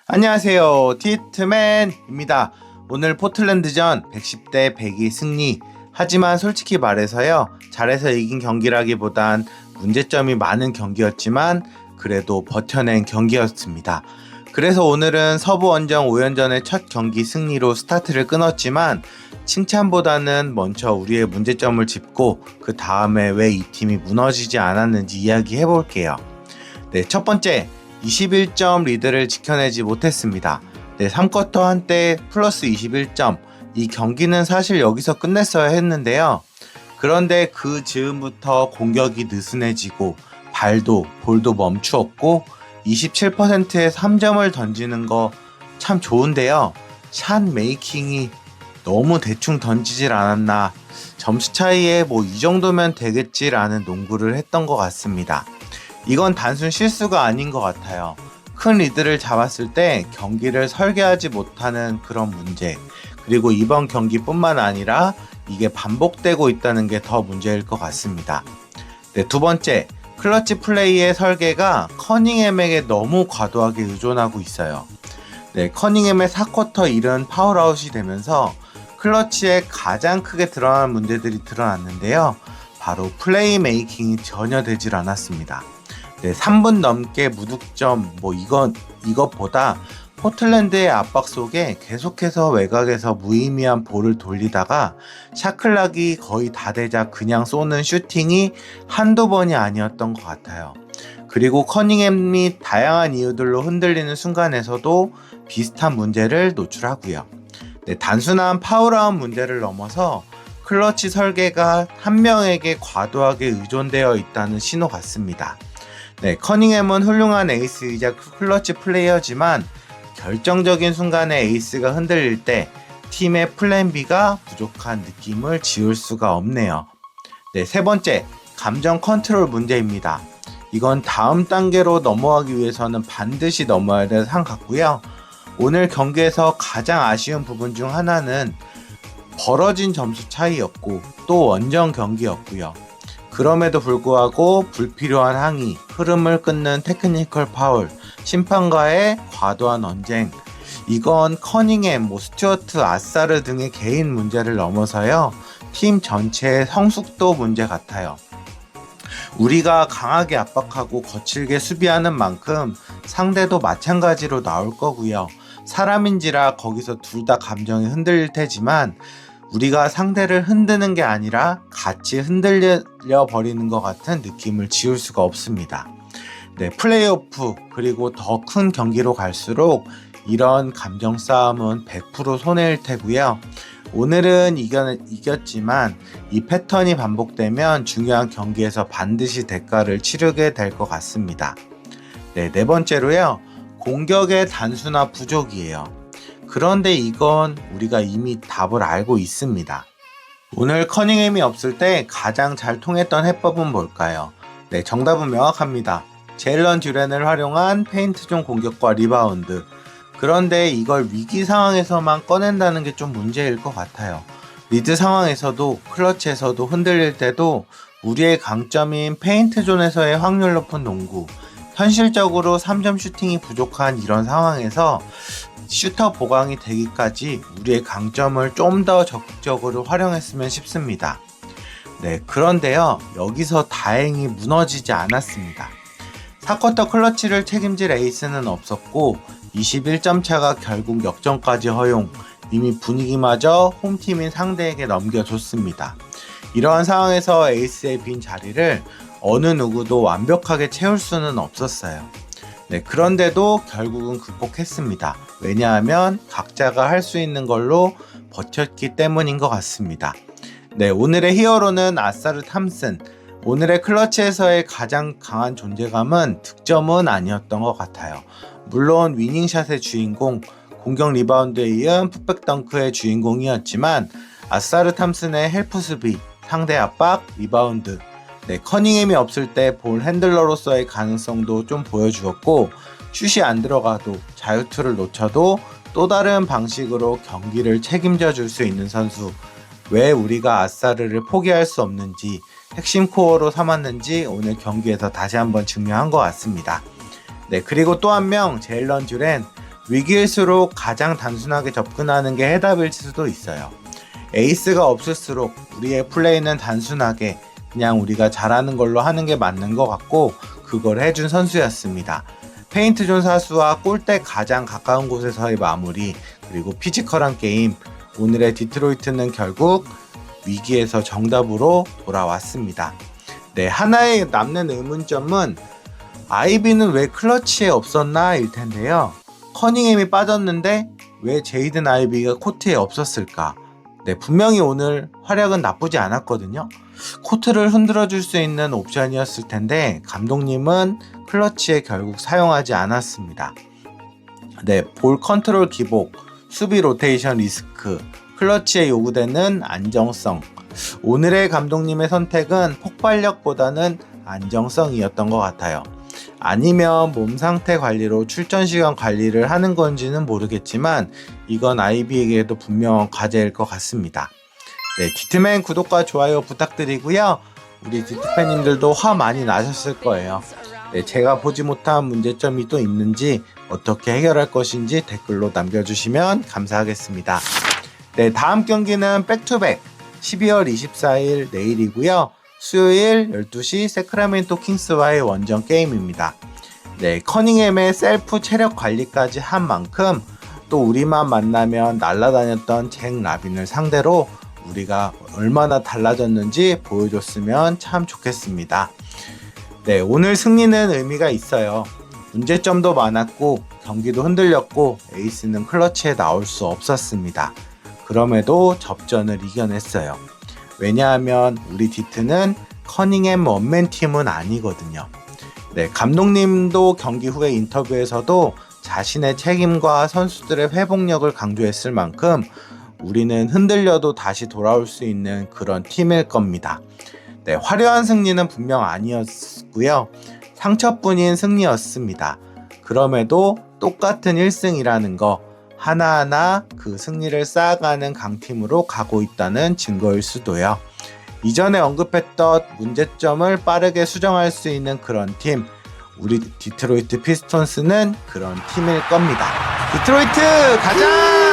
안녕하세요. 티트맨입니다. 오늘 포틀랜드전 110대 102 승리. 하지만 솔직히 말해서요, 잘해서 이긴 경기라기보단 문제점이 많은 경기였지만 그래도 버텨낸 경기였습니다. 그래서 오늘은 서부 원정 5연전의 첫 경기 승리로 스타트를 끊었지만 칭찬보다는 먼저 우리의 문제점을 짚고 그 다음에 왜 이 팀이 무너지지 않았는지 이야기해 볼게요. 네, 첫 번째, 21점 리드를 지켜내지 못했습니다. 네, 3쿼터 한때 플러스 21점. 이 경기는 사실 여기서 끝냈어야 했는데요. 그런데 그 즈음부터 공격이 느슨해지고 볼도 멈추었고 27%의 3점을 던지는 거 참 좋은데요. 샷 메이킹이 너무 대충 던지질 않았나. 점수 차이에 이 정도면 되겠지라는 농구를 했던 것 같습니다. 이건 단순 실수가 아닌 것 같아요. 큰 리드를 잡았을 때 경기를 설계하지 못하는 그런 문제, 그리고 이번 경기뿐만 아니라 이게 반복되고 있다는 게 더 문제일 것 같습니다. 네, 두 번째, 클러치 플레이의 설계가 커닝햄에게 너무 과도하게 의존하고 있어요. 네, 커닝햄의 4쿼터 1은 파울아웃이 되면서 클러치에 가장 크게 드러나는 문제들이 드러났는데요. 바로 플레이 메이킹이 전혀 되질 않았습니다. 네, 3분 넘게 무득점, 이것보다 포틀랜드의 압박 속에 계속해서 외곽에서 무의미한 볼을 돌리다가 샤클락이 거의 다 되자 그냥 쏘는 슈팅이 한두 번이 아니었던 것 같아요. 그리고 커닝햄이 다양한 이유들로 흔들리는 순간에서도 비슷한 문제를 노출하고요. 네, 단순한 파울아웃 문제를 넘어서 클러치 설계가 한 명에게 과도하게 의존되어 있다는 신호 같습니다. 네, 커닝햄은 훌륭한 에이스이자 클러치 플레이어지만 결정적인 순간에 에이스가 흔들릴 때 팀의 플랜 B가 부족한 느낌을 지울 수가 없네요. 네, 세 번째, 감정 컨트롤 문제입니다. 이건 다음 단계로 넘어가기 위해서는 반드시 넘어야 될 상 같고요. 오늘 경기에서 가장 아쉬운 부분 중 하나는 벌어진 점수 차이였고 또 원정 경기였고요. 그럼에도 불구하고 불필요한 항의, 흐름을 끊는 테크니컬 파울, 심판과의 과도한 언쟁, 이건 커닝햄, 스튜어트, 아사르 등의 개인 문제를 넘어서요, 팀 전체의 성숙도 문제 같아요. 우리가 강하게 압박하고 거칠게 수비하는 만큼 상대도 마찬가지로 나올 거고요. 사람인지라 거기서 둘 다 감정이 흔들릴 테지만 우리가 상대를 흔드는 게 아니라 같이 흔들려 버리는 것 같은 느낌을 지울 수가 없습니다. 네, 플레이오프 그리고 더 큰 경기로 갈수록 이런 감정 싸움은 100% 손해일 테고요. 오늘은 이겼지만 이 패턴이 반복되면 중요한 경기에서 반드시 대가를 치르게 될 것 같습니다. 네, 네 번째로요. 공격의 단수나 부족이에요. 그런데 이건 우리가 이미 답을 알고 있습니다. 오늘 커닝햄이 없을 때 가장 잘 통했던 해법은 뭘까요? 네, 정답은 명확합니다. 제일런 듀렌을 활용한 페인트존 공격과 리바운드. 그런데 이걸 위기 상황에서만 꺼낸다는 게 좀 문제일 것 같아요. 리드 상황에서도 클러치에서도 흔들릴 때도 우리의 강점인 페인트존에서의 확률 높은 농구, 현실적으로 3점 슈팅이 부족한 이런 상황에서 슈터 보강이 되기까지 우리의 강점을 좀 더 적극적으로 활용했으면 싶습니다. 네, 그런데요, 여기서 다행히 무너지지 않았습니다. 4쿼터 클러치를 책임질 에이스는 없었고 21점 차가 결국 역전까지 허용, 이미 분위기마저 홈팀인 상대에게 넘겨줬습니다. 이러한 상황에서 에이스의 빈 자리를 어느 누구도 완벽하게 채울 수는 없었어요. 네, 그런데도 결국은 극복했습니다. 왜냐하면 각자가 할 수 있는 걸로 버텼기 때문인 것 같습니다. 네, 오늘의 히어로는 아사르 탐슨. 오늘의 클러치에서의 가장 강한 존재감은 득점은 아니었던 것 같아요. 물론 위닝샷의 주인공, 공격 리바운드에 이은 풋백 덩크의 주인공이었지만 아사르 탐슨의 헬프 수비, 상대 압박, 리바운드, 네, 커닝햄이 없을 때 볼 핸들러로서의 가능성도 좀 보여주었고 슛이 안 들어가도 자유투를 놓쳐도 또 다른 방식으로 경기를 책임져 줄 수 있는 선수, 왜 우리가 아사르를 포기할 수 없는지, 핵심 코어로 삼았는지 오늘 경기에서 다시 한번 증명한 것 같습니다. 네, 그리고 또 한 명 제일런 듀렌, 위기일수록 가장 단순하게 접근하는 게 해답일 수도 있어요. 에이스가 없을수록 우리의 플레이는 단순하게 그냥 우리가 잘하는 걸로 하는 게 맞는 것 같고 그걸 해준 선수였습니다. 페인트존 사수와 골대 가장 가까운 곳에서의 마무리, 그리고 피지컬한 게임, 오늘의 디트로이트는 결국 위기에서 정답으로 돌아왔습니다. 네, 하나의 남는 의문점은 아이비는 왜 클러치에 없었나 일 텐데요. 커닝햄이 빠졌는데 왜 제이든 아이비가 코트에 없었을까? 네, 분명히 오늘 활약은 나쁘지 않았거든요. 코트를 흔들어 줄 수 있는 옵션이었을 텐데 감독님은 클러치에 결국 사용하지 않았습니다. 네, 볼 컨트롤 기복, 수비 로테이션 리스크, 클러치에 요구되는 안정성. 오늘의 감독님의 선택은 폭발력보다는 안정성이었던 것 같아요. 아니면 몸 상태 관리로 출전 시간 관리를 하는 건지는 모르겠지만 이건 아이비에게도 분명한 과제일 것 같습니다. 네, 디트맨 구독과 좋아요 부탁드리고요. 우리 디트팬님들도 화 많이 나셨을 거예요. 네, 제가 보지 못한 문제점이 또 있는지 어떻게 해결할 것인지 댓글로 남겨주시면 감사하겠습니다. 네, 다음 경기는 백투백 12월 24일 내일이고요. 수요일 12시 세크라멘토 킹스와의 원정 게임입니다. 네, 커닝햄의 셀프 체력 관리까지 한 만큼 또 우리만 만나면 날아다녔던 잭 라빈을 상대로 우리가 얼마나 달라졌는지 보여줬으면 참 좋겠습니다. 네, 오늘 승리는 의미가 있어요. 문제점도 많았고 경기도 흔들렸고 에이스는 클러치에 나올 수 없었습니다. 그럼에도 접전을 이겨냈어요. 왜냐하면 우리 디트는 커닝햄 원맨 팀은 아니거든요. 네, 감독님도 경기 후에 인터뷰에서도 자신의 책임과 선수들의 회복력을 강조했을 만큼 우리는 흔들려도 다시 돌아올 수 있는 그런 팀일 겁니다. 네, 화려한 승리는 분명 아니었고요. 상처뿐인 승리였습니다. 그럼에도 똑같은 1승이라는 거 하나하나 그 승리를 쌓아가는 강팀으로 가고 있다는 증거일 수도요. 이전에 언급했던 문제점을 빠르게 수정할 수 있는 그런 팀, 우리 디트로이트 피스톤스는 그런 팀일 겁니다. 디트로이트 가자!